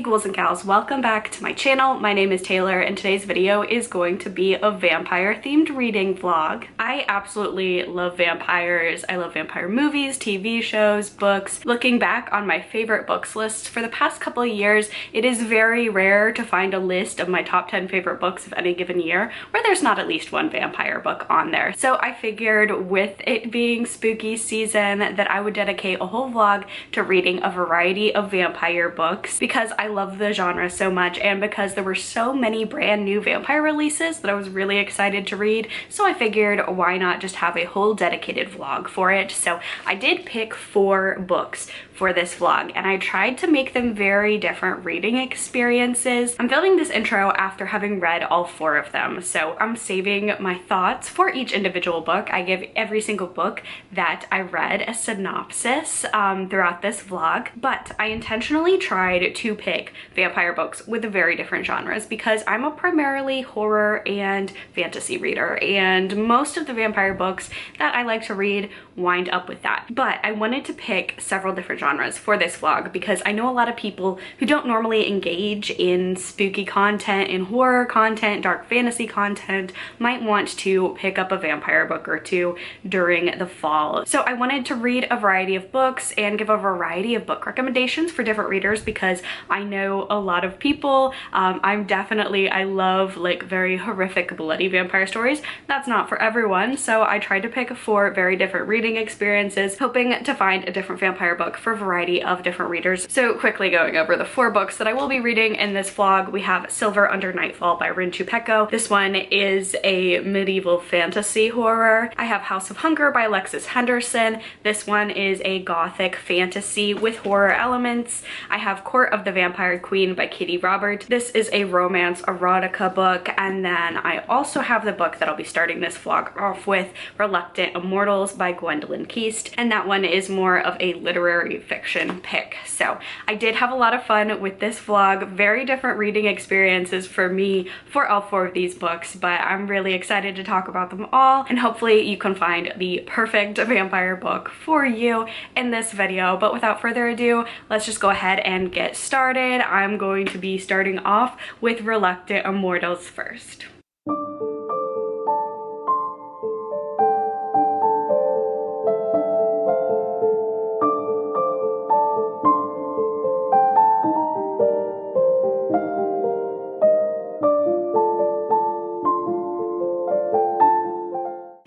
ghouls and gals, welcome back to my channel. My name is Taylor and today's video is going to be a vampire themed reading vlog. I absolutely love vampires. I love vampire movies, TV shows, books. Looking back on my favorite books lists for the past couple of years, it is very rare to find a list of my top 10 favorite books of any given year where there's not at least one vampire book on there. So I figured with it being spooky season that I would dedicate a whole vlog to reading a variety of vampire books because I love the genre so much and because there were so many brand new vampire releases that I was really excited to read. So I figured why not just have a whole dedicated vlog for it. So I did pick 4 books for this vlog and I tried to make them very different reading experiences. I'm filming this intro after having read all 4 of them, so I'm saving my thoughts for each individual book. I give every single book that I read a synopsis throughout this vlog, but I intentionally tried to pick vampire books with very different genres because I'm a primarily horror and fantasy reader, and most of the vampire books that I like to read wind up with that. But I wanted to pick several different genres for this vlog because I know a lot of people who don't normally engage in spooky content, in horror content, dark fantasy content, might want to pick up a vampire book or two during the fall. So I wanted to read a variety of books and give a variety of book recommendations for different readers because I know a lot of people, I love like very horrific bloody vampire stories. That's not for everyone, so I tried to pick 4 very different reading experiences, hoping to find a different vampire book for a variety of different readers. So quickly going over the 4 books that I will be reading in this vlog, we have Silver Under Nightfall by Chupeco. This one is a medieval fantasy horror. I have House of Hunger by Alexis Henderson. This one is a gothic fantasy with horror elements. I have Court of the Vampire Queen by Katee Robert. This is a romance erotica book. And then I also have the book that I'll be starting this vlog off with, Reluctant Immortals by Gwendolyn Kiste. And that one is more of a literary fiction pick. So I did have a lot of fun with this vlog. Very different reading experiences for me for all 4 of these books, but I'm really excited to talk about them all, and hopefully you can find the perfect vampire book for you in this video. But without further ado, let's just go ahead and get started. I'm going to be starting off with Reluctant Immortals first.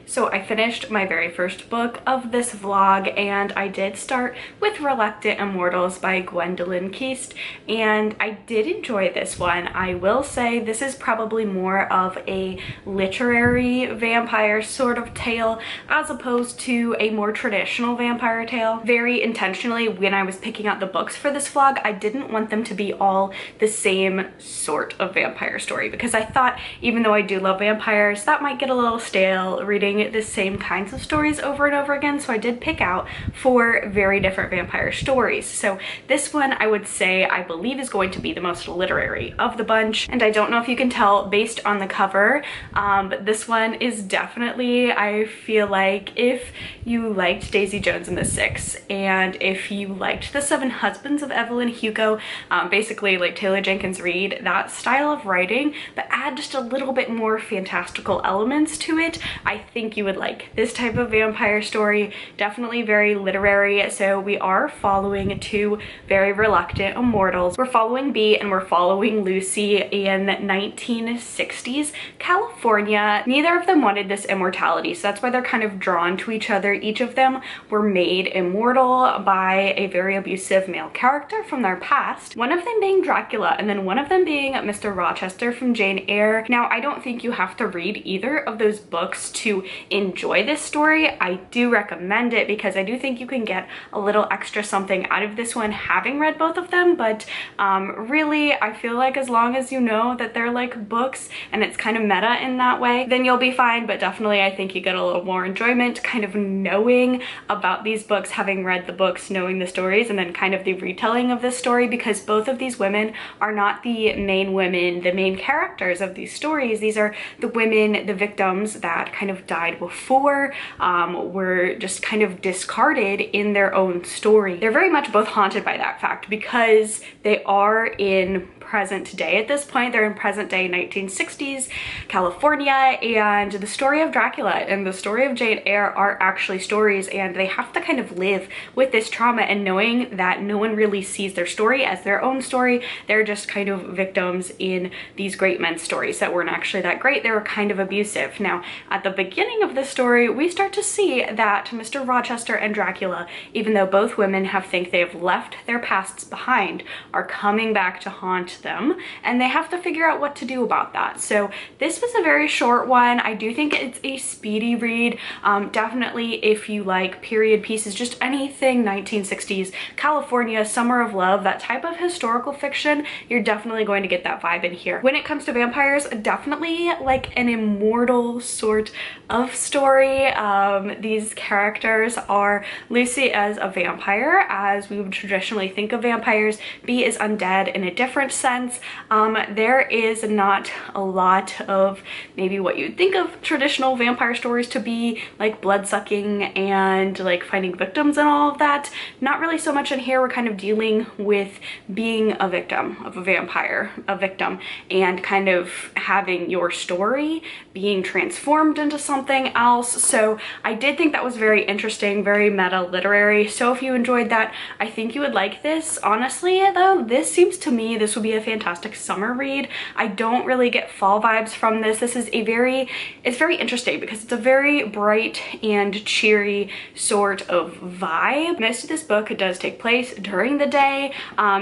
So I finished my very first book of this vlog and I did start with Reluctant Immortals by Gwendolyn Kiste, and I did enjoy this one. I will say this is probably more of a literary vampire sort of tale as opposed to a more traditional vampire tale. Very intentionally, when I was picking out the books for this vlog, I didn't want them to be all the same sort of vampire story because I thought, even though I do love vampires, that might get a little stale reading the same kinds of stories over and over again. So I did pick out 4 very different vampire stories. So this one I would say I believe is going to be the most literary of the bunch, and I don't know if you can tell based on the cover, but this one is definitely, I feel like if you liked Daisy Jones and the Six and if you liked The 7 Husbands of Evelyn Hugo, basically like Taylor Jenkins Reid, that style of writing, but add just a little bit more fantastical elements to it, I think you would like this type of vampire story. Definitely very literary. So we are following 2 very reluctant immortals. We're following Bee and we're following Lucy in 1960s California. Neither of them wanted this immortality, so that's why they're kind of drawn to each other. Each of them were made immortal by a very abusive male character from their past, one of them being Dracula and then one of them being Mr. Rochester from Jane Eyre. Now I don't think you have to read either of those books to enjoy this story. I do recommend it because I do think you can get a little extra something out of this one having read both of them, but really I feel like as long as you know that they're like books and it's kind of meta in that way, then you'll be fine. But definitely I think you get a little more enjoyment kind of knowing about these books, having read the books, knowing the stories, and then kind of the retelling of this story, because both of these women are not the main women, the main characters of these stories. These are the women, the victims that kind of died before before were just kind of discarded in their own story. They're very much both haunted by that fact because they are in present day at this point. They're in present day 1960s California, and the story of Dracula and the story of Jane Eyre are actually stories, and they have to kind of live with this trauma and knowing that no one really sees their story as their own story. They're just kind of victims in these great men's stories that weren't actually that great. They were kind of abusive. Now, at the beginning of the story, we start to see that Mr. Rochester and Dracula, even though both women think they've left their pasts behind, are coming back to haunt them, and they have to figure out what to do about that. So this was a very short one. I do think it's a speedy read. Definitely if you like period pieces, just anything 1960s, California, Summer of Love, that type of historical fiction, you're definitely going to get that vibe in here. When it comes to vampires, definitely like an immortal sort of story. These characters are Lucy as a vampire, as we would traditionally think of vampires. B is undead in a different sense. There is not a lot of maybe what you'd think of traditional vampire stories to be, like blood-sucking and like finding victims and all of that. Not really so much in here. We're kind of dealing with being a victim of a vampire, a victim, and kind of having your story being transformed into something else. So I did think that was very interesting, very meta literary. So if you enjoyed that, I think you would like this. Honestly though, this seems to me this would be a fantastic summer read. I don't really get fall vibes from this. This is it's very interesting because it's a very bright and cheery sort of vibe. Most of this book does take place during the day.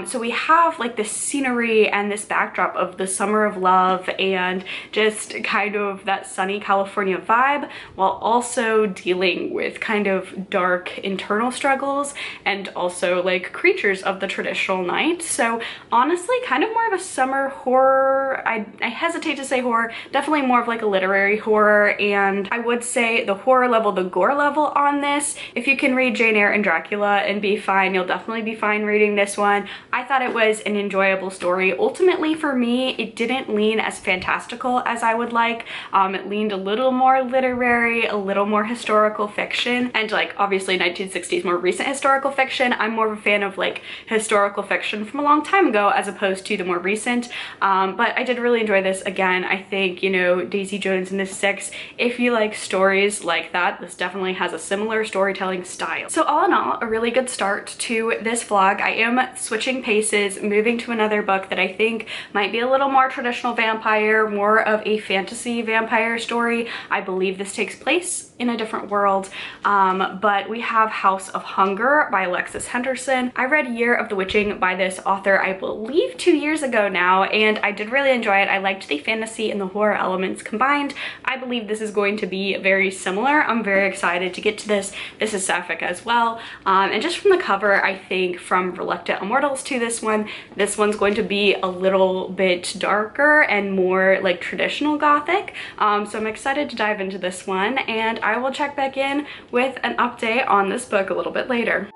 So we have like this scenery and this backdrop of the Summer of Love and just kind of that sunny California vibe, while also dealing with kind of dark internal struggles and also like creatures of the traditional night. So honestly, kind of more of a summer horror. I hesitate to say horror, definitely more of like a literary horror. And I would say the horror level, the gore level on this, if you can read Jane Eyre and Dracula and be fine, you'll definitely be fine reading this one. I thought it was an enjoyable story. Ultimately for me, it didn't lean as fantastical as I would like. It leaned a little more literary, a little more historical fiction, and like obviously 1960s more recent historical fiction. I'm more of a fan of like historical fiction from a long time ago as opposed to the more recent. But I did really enjoy this. Again, I think, you know, Daisy Jones and the Six, if you like stories like that, this definitely has a similar storytelling style. So all in all, a really good start to this vlog. I am switching paces, moving to another book that I think might be a little more traditional vampire, more of a fantasy vampire story. I believe this takes place in a different world, but we have House of Hunger by Alexis Henderson. I read Year of the Witching by this author, I believe 2 years ago now, and I did really enjoy it. I liked the fantasy and the horror elements combined. I believe this is going to be very similar. I'm very excited to get to this. This is sapphic as well, and just from the cover, I think from Reluctant Immortals to this one's going to be a little bit darker and more like traditional gothic. So I'm excited to dive into this one, and I will check back in with an update on this book a little bit later.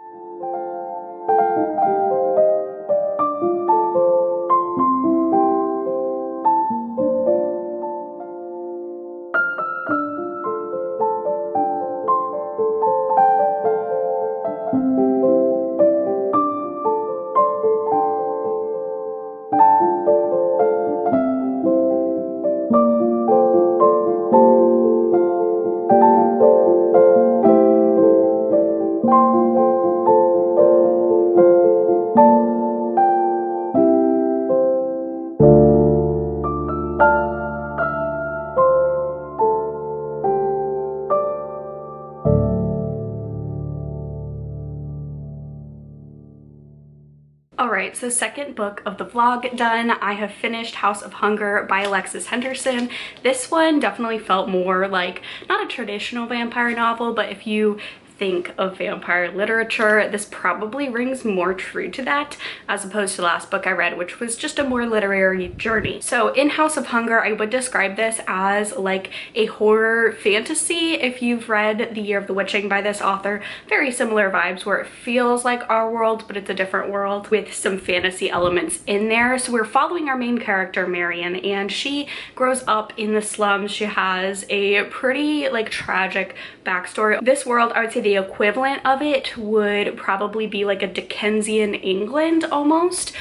Alright, so second book of the vlog done. I have finished House of Hunger by Alexis Henderson. This one definitely felt more like, not a traditional vampire novel, but if you think of vampire literature. This probably rings more true to that as opposed to the last book I read, which was just a more literary journey. So in House of Hunger, I would describe this as like a horror fantasy. If you've read The Year of the Witching by this author, very similar vibes where it feels like our world, but it's a different world with some fantasy elements in there. So we're following our main character, Marion, and she grows up in the slums. She has a pretty like tragic backstory. This world, I would say the equivalent of it would probably be like a Dickensian England almost,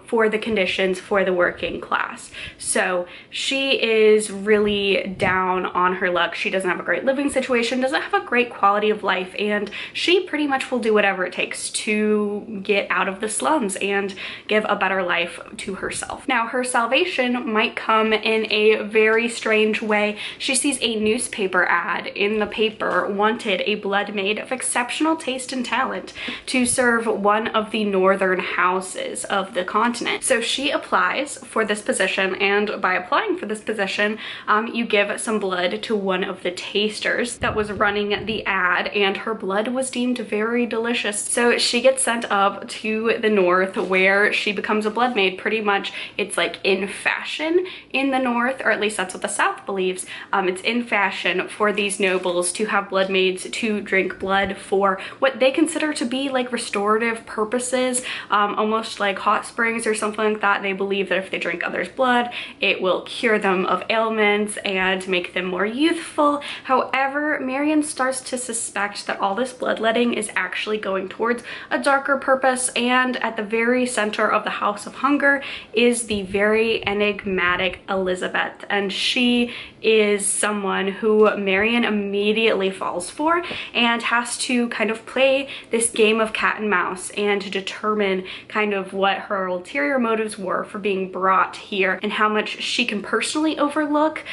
for the conditions for the working class. So she is really down on her luck. She doesn't have a great living situation, doesn't have a great quality of life, and she pretty much will do whatever it takes to get out of the slums and give a better life to herself. Now, her salvation might come in a very strange way. She sees a newspaper ad. In the paper wanted a blood maid of exceptional taste and talent to serve one of the northern houses of the continent. So she applies for this position, and by applying for this position, you give some blood to one of the tasters that was running the ad, and her blood was deemed very delicious. So she gets sent up to the north where she becomes a blood maid. Pretty much it's like in fashion in the north, or at least that's what the south believes. It's in fashion for these nobles to have blood maids to drink blood for what they consider to be like restorative purposes, almost like hot springs or something like that. They believe that if they drink others' blood, it will cure them of ailments and make them more youthful. However, Marion starts to suspect that all this bloodletting is actually going towards a darker purpose, and at the very center of the House of Hunger is the very enigmatic Elizabeth, and she is someone who Marion immediately falls for and has to kind of play this game of cat and mouse and to determine kind of what her ulterior motives were for being brought here and how much she can personally overlook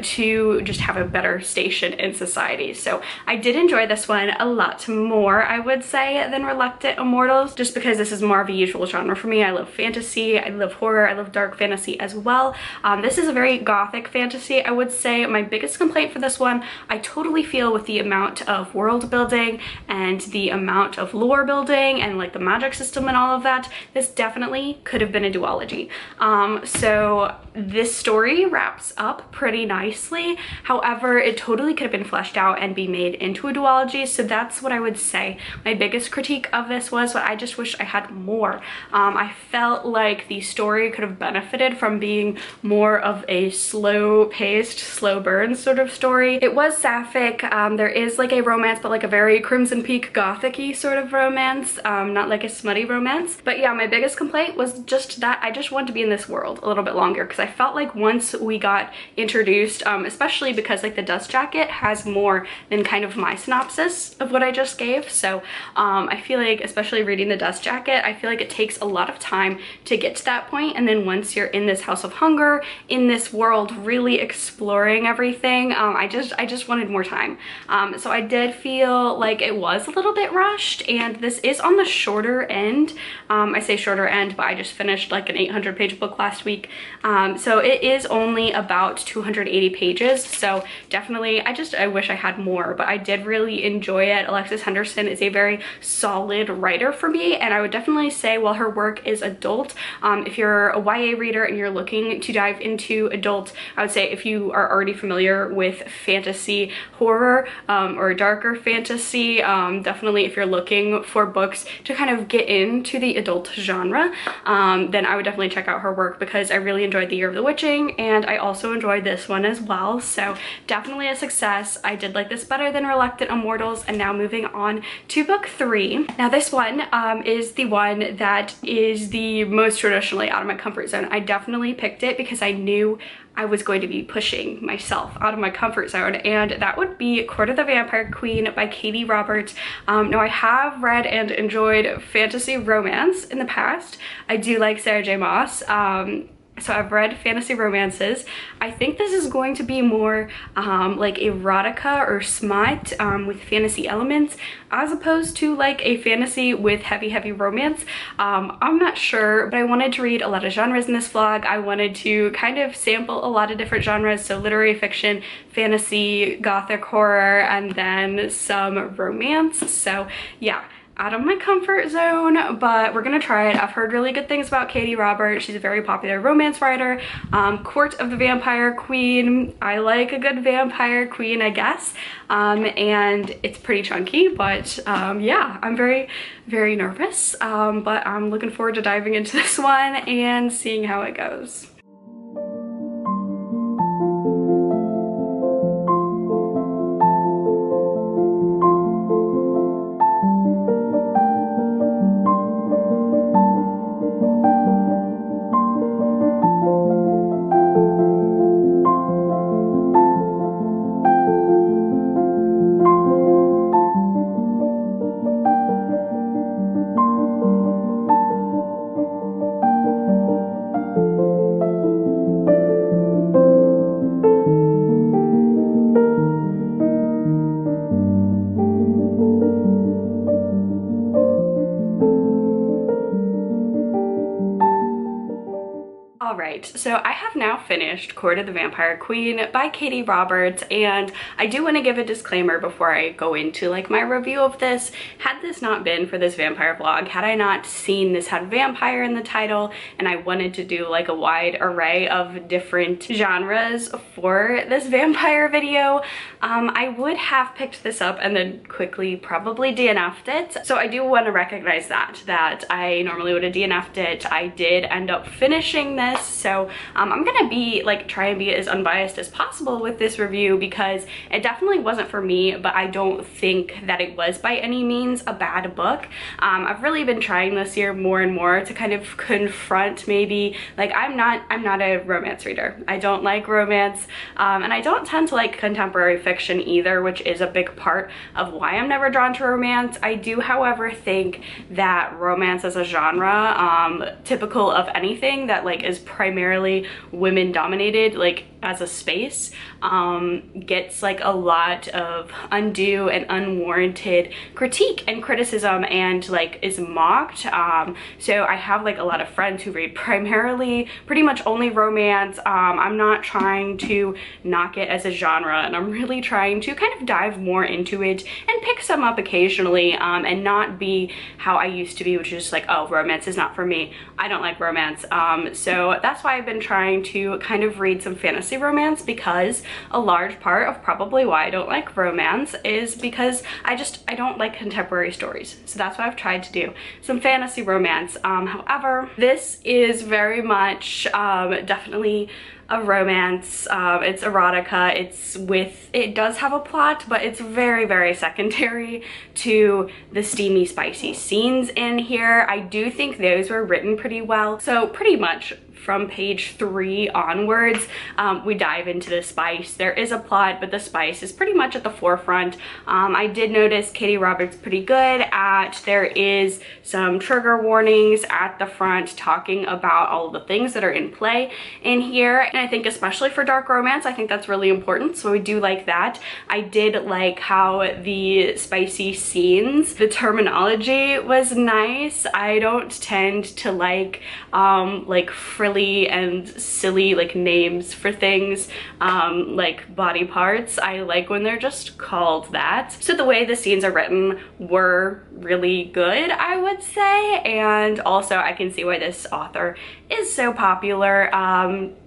to just have a better station in society. So I did enjoy this one a lot more, I would say, than Reluctant Immortals, just because this is more of a usual genre for me. I love fantasy, I love horror, I love dark fantasy as well. This is a very gothic fantasy, I would say. My biggest complaint for this one, I totally feel with the amount of world building and the amount of lore building and like the magic system and all of that, this definitely could have been a duology. So this story wraps up pretty nicely. However, it totally could have been fleshed out and be made into a duology. So that's what I would say my biggest critique of this was, but I just wish I had more. I felt like the story could have benefited from being more of a slow-paced, slow burn sort of story. It was sapphic. There is like a romance, but like a very Crimson Peak gothic-y sort of romance, not like a smutty romance. But yeah, my biggest complaint was just that I just wanted to be in this world a little bit longer, because I felt like once we got introduced, especially because like the dust jacket has more than kind of my synopsis of what I just gave. So I feel like, especially reading the dust jacket, I feel like it takes a lot of time to get to that point, and then once you're in this House of Hunger, in this world, really exploring everything, I just wanted more time. So I did feel like it was a little bit rushed, and this is on the shorter end. I say shorter end, but I just finished like an 800-page book last week. So it is only about 280 pages. So definitely, I wish I had more, but I did really enjoy it. Alexis Henderson is a very solid writer for me, and I would definitely say while her work is adult, if you're a YA reader and you're looking to dive into adult, I would say if you are already familiar with fantasy horror or darker fantasy, definitely if you're looking for books to kind of get into the adult genre, then I would definitely check out her work, because I really enjoyed The Year of the Witching, and I also enjoyed this one as well. So definitely a success. I did like this better than Reluctant Immortals. And now moving on to book 3. Now this one is the one that is the most traditionally out of my comfort zone. I definitely picked it because I knew I was going to be pushing myself out of my comfort zone, and that would be Court of the Vampire Queen by Katee Roberts. Now I have read and enjoyed fantasy romance in the past. I do like Sarah J. Maas. So I've read fantasy romances. I think this is going to be more like erotica or smut with fantasy elements, as opposed to like a fantasy with heavy romance. I'm not sure, but I wanted to read a lot of genres in this vlog. I wanted to kind of sample a lot of different genres, so literary fiction, fantasy, gothic horror, and then some romance. So yeah, out of my comfort zone, but we're gonna try it. I've heard really good things about Katee Roberts. She's a very popular romance writer. Court of the Vampire Queen. I like a good vampire queen, I guess. And it's pretty chunky, but yeah, I'm very nervous. But I'm looking forward to diving into this one and seeing how it goes. Alright, so I have now finished Court of the Vampire Queen by Katee Roberts, and I do want to give a disclaimer before I go into like my review of this. Had this not been for this vampire vlog, had I not seen this had vampire in the title, and I wanted to do like a wide array of different genres for this vampire video, I would have picked this up and then quickly probably DNF'd it. So I do want to recognize that I normally would have DNF'd it. I did end up finishing this, so I'm gonna be like try and be as unbiased as possible with this review, because it definitely wasn't for me, but I don't think that it was by any means a bad book. I've really been trying this year more and more to kind of confront maybe like I'm not a romance reader. I don't like romance, and I don't tend to like contemporary fiction either, which is a big part of why I'm never drawn to romance. I do, however, think that romance as a genre, typical of anything that like is primarily women dominated, like as a space, gets like a lot of undue and unwarranted critique and criticism, and like is mocked. So I have like a lot of friends who read primarily pretty much only romance. I'm not trying to knock it as a genre, and I'm really trying to kind of dive more into it and pick some up occasionally, and not be how I used to be, which is like, oh, romance is not for me. I don't like romance. So that's why I've been trying to kind of read some fantasy romance, because a large part of probably why I don't like romance is because I don't like contemporary stories. So that's what I've tried to do, some fantasy romance. However, this is very much definitely a romance. It's erotica. It does have a plot, but it's very secondary to the steamy, spicy scenes in here. I do think those were written pretty well. So pretty much from page 3 onwards, we dive into the spice. There is a plot, but the spice is pretty much at the forefront. I did notice Katee Roberts pretty good at, there is some trigger warnings at the front talking about all of the things that are in play in here. And I think especially for dark romance, I think that's really important. So I do like that. I did like how the spicy scenes, the terminology was nice. I don't tend to like frilly and silly like names for things, like body parts. I like when they're just called that. So the way the scenes are written were really good, I would say, and also I can see why this author is so popular.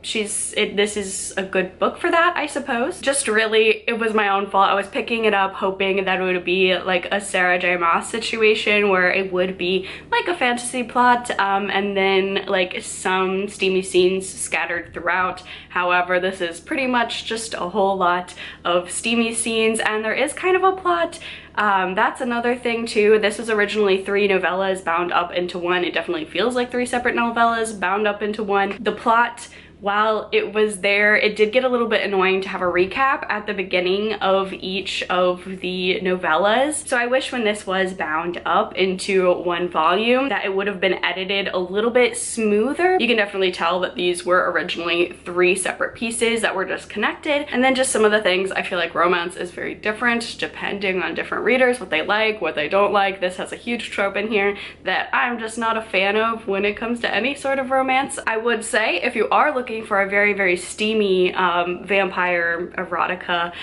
This is a good book for that, I suppose. Just really, it was my own fault. I was picking it up hoping that it would be like a Sarah J. Maas situation where it would be like a fantasy plot, and then like some steamy scenes scattered throughout. However, this is pretty much just a whole lot of steamy scenes, and there is kind of a plot. That's another thing too. This was originally 3 novellas bound up into one. It definitely feels like 3 separate novellas bound up into one. The plot while it was there, it did get a little bit annoying to have a recap at the beginning of each of the novellas. So I wish when this was bound up into one volume that it would have been edited a little bit smoother. You can definitely tell that these were originally 3 separate pieces that were just connected. And then just some of the things, I feel like romance is very different depending on different readers, what they like, what they don't like. This has a huge trope in here that I'm just not a fan of when it comes to any sort of romance. I would say if you are looking for a very, very steamy vampire erotica,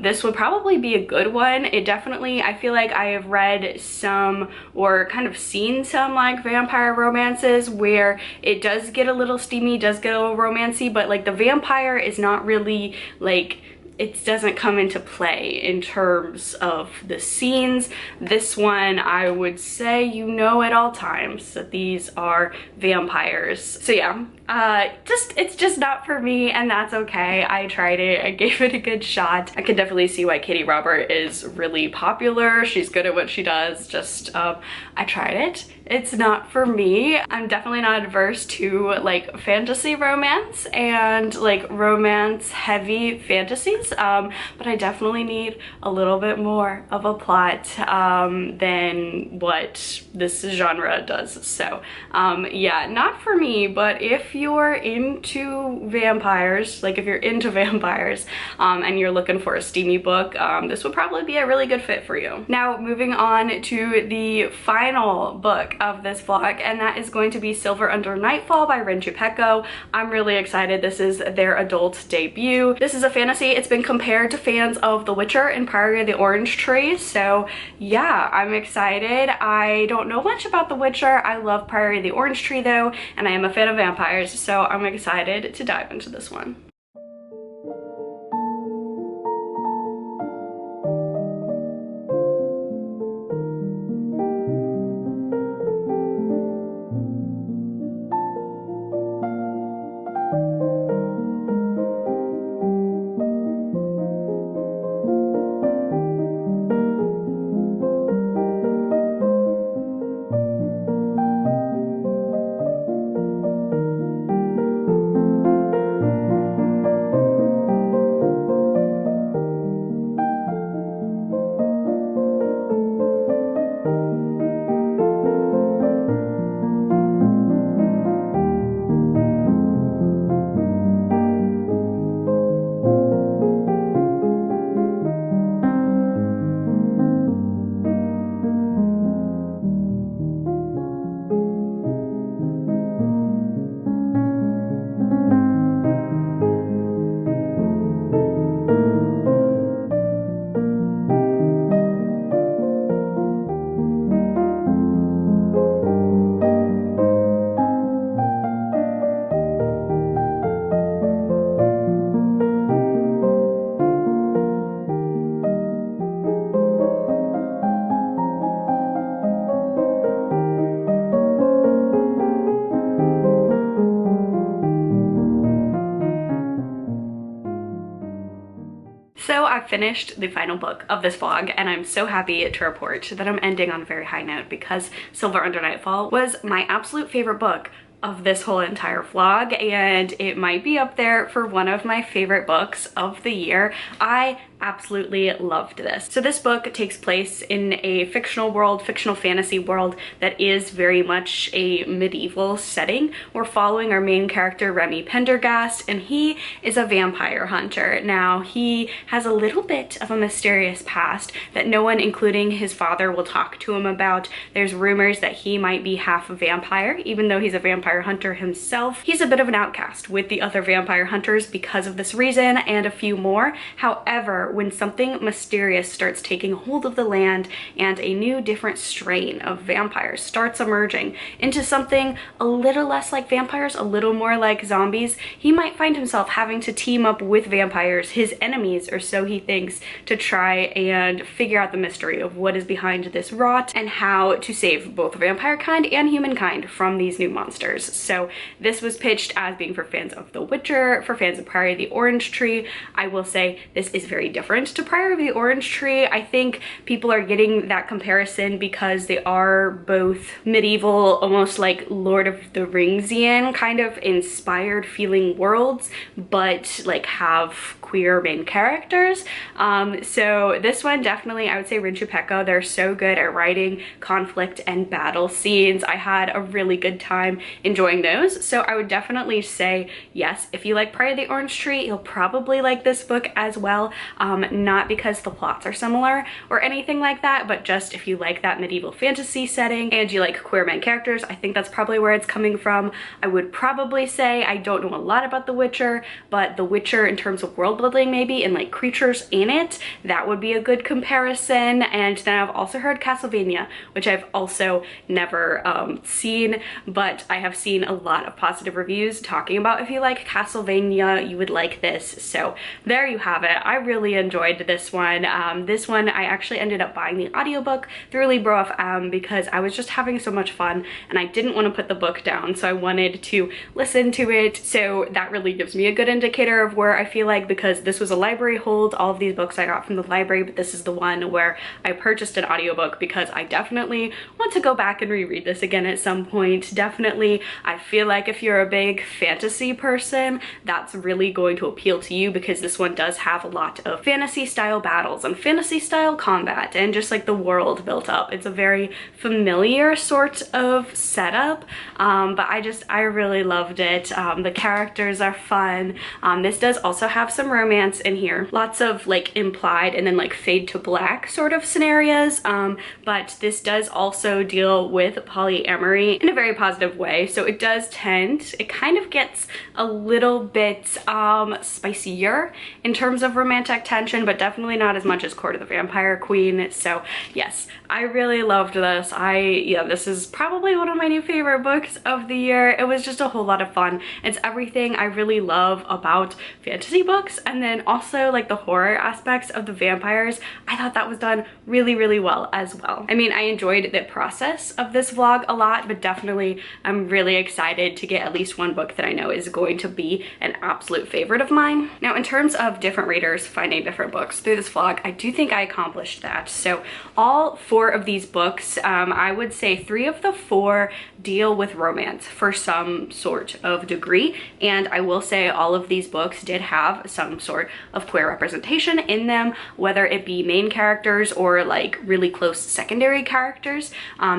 this would probably be a good one. It definitely, I feel like I have read some or kind of seen some like vampire romances where it does get a little steamy, does get a little romancy, but like the vampire is not really like, it doesn't come into play in terms of the scenes. This one, I would say you know at all times that these are vampires. So yeah, it's just not for me, and that's okay. I tried it, I gave it a good shot. I could definitely see why Katee Robert is really popular. She's good at what she does. Just I tried it. It's not for me. I'm definitely not adverse to like fantasy romance and like romance heavy fantasies, but I definitely need a little bit more of a plot than what this genre does. So yeah, not for me. But if you're into vampires, like if you're into vampires and you're looking for a steamy book, this would probably be a really good fit for you. Now moving on to the final book of this vlog, and that is going to be Silver Under Nightfall by Chupeco. I'm really excited. This is their adult debut. This is a fantasy. It's been compared to fans of The Witcher and Priory of the Orange Tree, so yeah, I'm excited. I don't know much about The Witcher. I love Priory of the Orange Tree though, and I am a fan of vampires, so I'm excited to dive into this one. So I finished the final book of this vlog, and I'm so happy to report that I'm ending on a very high note because Silver Under Nightfall was my absolute favorite book of this whole entire vlog, and it might be up there for one of my favorite books of the year. I absolutely loved this. So this book takes place in a fictional world, fictional fantasy world that is very much a medieval setting. We're following our main character, Remy Pendergast, and he is a vampire hunter. Now, he has a little bit of a mysterious past that no one, including his father, will talk to him about. There's rumors that he might be half a vampire, even though he's a vampire hunter himself. He's a bit of an outcast with the other vampire hunters because of this reason and a few more. However, when something mysterious starts taking hold of the land and a new different strain of vampires starts emerging into something a little less like vampires, a little more like zombies, he might find himself having to team up with vampires, his enemies, or so he thinks, to try and figure out the mystery of what is behind this rot and how to save both vampire kind and humankind from these new monsters. So this was pitched as being for fans of The Witcher, for fans of Priory of the Orange Tree. I will say this is very different different to Priory of the Orange Tree. I think people are getting that comparison because they are both medieval, almost like Lord of the Ringsian kind of inspired feeling worlds, but like have queer main characters. So this one definitely, I would say Rin Chupeco, they're so good at writing conflict and battle scenes. I had a really good time enjoying those. So I would definitely say yes, if you like Priory of the Orange Tree, you'll probably like this book as well. Not because the plots are similar or anything like that, but just if you like that medieval fantasy setting and you like queer main characters, I think that's probably where it's coming from. I would probably say I don't know a lot about The Witcher, but The Witcher in terms of world building maybe and like creatures in it, that would be a good comparison. And then I've also heard Castlevania, which I've also never seen, but I have seen a lot of positive reviews talking about if you like Castlevania, you would like this. So there you have it. I really enjoyed this one. This one I actually ended up buying the audiobook through Libro FM because I was just having so much fun and I didn't want to put the book down, so I wanted to listen to it. So that really gives me a good indicator of where I feel like, because this was a library hold, all of these books I got from the library, but this is the one where I purchased an audiobook because I definitely want to go back and reread this again at some point. Definitely, I feel like if you're a big fantasy person, that's really going to appeal to you because this one does have a lot of fantasy style battles and fantasy style combat and just like the world built up. It's a very familiar sort of setup, but I really loved it. The characters are fun. This does also have some romance in here. Lots of like implied and then like fade to black sort of scenarios, but this does also deal with polyamory in a very positive way. So it does tend, it kind of gets a little bit spicier in terms of romantic tension, but definitely not as much as Court of the Vampire Queen. So yes, I really loved this. Yeah, this is probably one of my new favorite books of the year. It was just a whole lot of fun. It's everything I really love about fantasy books, and then also like the horror aspects of the vampires. I thought that was done really, really well as well. I mean, I enjoyed the process of this vlog a lot, but definitely I'm really excited to get at least one book that I know is going to be an absolute favorite of mine. Now, in terms of different readers finding different books through this vlog, I do think I accomplished that. So all 4 of these books, I would say 3 of the 4 deal with romance for some sort of degree, and I will say all of these books did have some sort of queer representation in them, whether it be main characters or like really close secondary characters.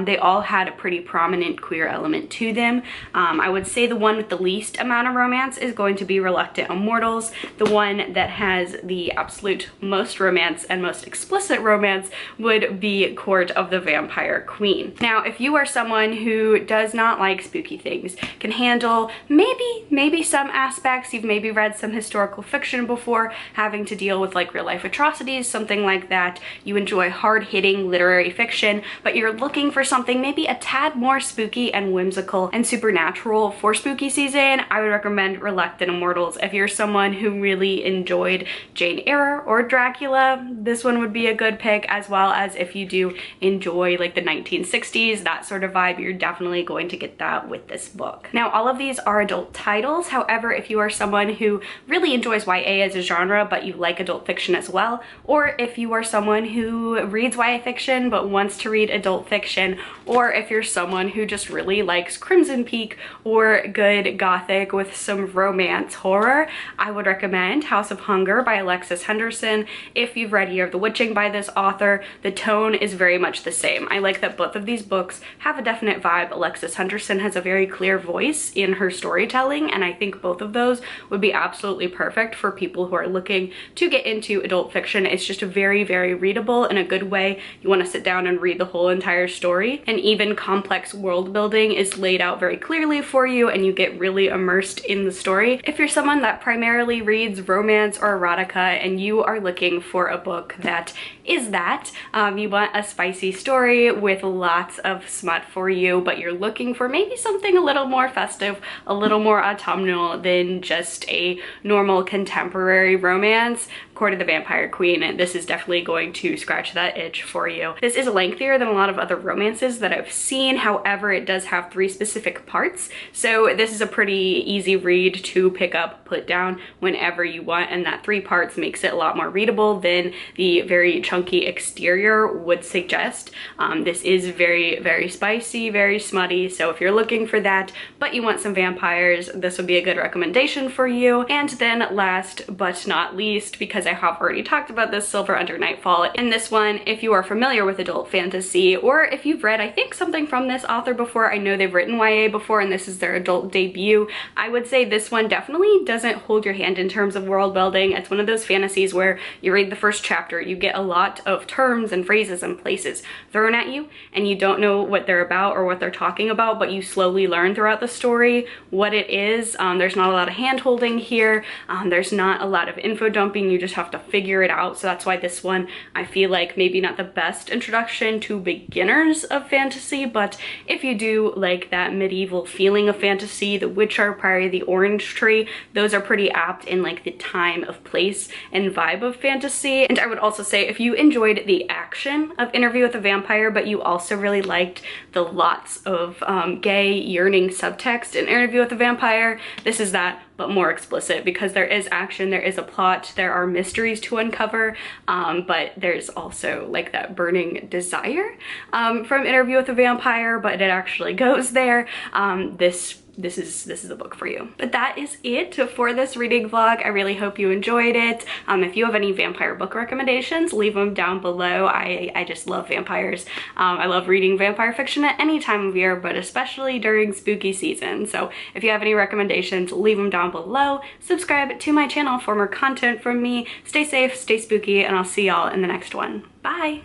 They all had a pretty prominent queer element to them. I would say the one with the least amount of romance is going to be Reluctant Immortals. The one that has the absolute most romance and most explicit romance would be Court of the Vampire Queen. Now, if you are someone who does not like spooky things, can handle maybe some aspects, you've maybe read some historical fiction before having to deal with like real life atrocities, something like that, you enjoy hard-hitting literary fiction, but you're looking for something maybe a tad more spooky and whimsical and supernatural for spooky season, I would recommend Reluctant Immortals. If you're someone who really enjoyed Jane Eyre or Dracula, this one would be a good pick, as well as if you do enjoy like the 1960s, that sort of vibe, you're definitely going to get that with this book. Now, all of these are adult titles. However, if you are someone who really enjoys YA as a genre, but you like adult fiction as well, or if you are someone who reads YA fiction but wants to read adult fiction, or if you're someone who just really likes Crimson Peak or good gothic with some romance horror, I would recommend House of Hunger by Alexis Henderson. If you've read Year of the Witching by this author, the tone is very much the same. I like that both of these books have a definite vibe. Alexis Henderson has a very clear voice in her storytelling, and I think both of those would be absolutely perfect for people who are looking to get into adult fiction. It's just very, very readable in a good way. You want to sit down and read the whole entire story, and even complex world building is laid out very clearly for you, and you get really immersed in the story. If you're someone that primarily reads romance or erotica and you are looking for a book that is that, you want a spicy story with lots of smut for you, but you're looking for maybe something a little more festive, a little more autumnal than just a normal contemporary romance, Court of the Vampire Queen, this is definitely going to scratch that itch for you. This is lengthier than a lot of other romances that I've seen. However, it does have 3 specific parts. So this is a pretty easy read to pick up, put down whenever you want. And that 3 parts makes it a lot more readable than the very chunky exterior would suggest. This is very, very spicy, very smutty. So if you're looking for that, but you want some vampires, this would be a good recommendation for you. And then last but not least, because I have already talked about this, Silver Under Nightfall. In this one, if you are familiar with adult fantasy, or if you've read, I think, something from this author before, I know they've written YA before and this is their adult debut, I would say this one definitely doesn't hold your hand in terms of world building. It's one of those fantasies where you read the first chapter, you get a lot of terms and phrases and places thrown at you, and you don't know what they're about or what they're talking about, but you slowly learn throughout the story what it is. There's not a lot of hand holding here. There's not a lot of info dumping. You just have to figure it out. So that's why this one, I feel like maybe not the best introduction to beginners of fantasy, but if you do like that medieval feeling of fantasy, the Witcher, Priory, the Orange Tree, those are pretty apt in like the time of place and vibe of fantasy. And I would also say if you enjoyed the action of Interview with a Vampire, but you also really liked the lots of gay yearning subtext in Interview with a Vampire, this is that, but more explicit, because there is action, there is a plot, there are mysteries to uncover, but there's also like that burning desire from Interview with a Vampire, but it actually goes there. This is a book for you. But that is it for this reading vlog. I really hope you enjoyed it. If you have any vampire book recommendations, leave them down below. I just love vampires. I love reading vampire fiction at any time of year, but especially during spooky season. So if you have any recommendations, leave them down below. Subscribe to my channel for more content from me. Stay safe, stay spooky, and I'll see y'all in the next one. Bye!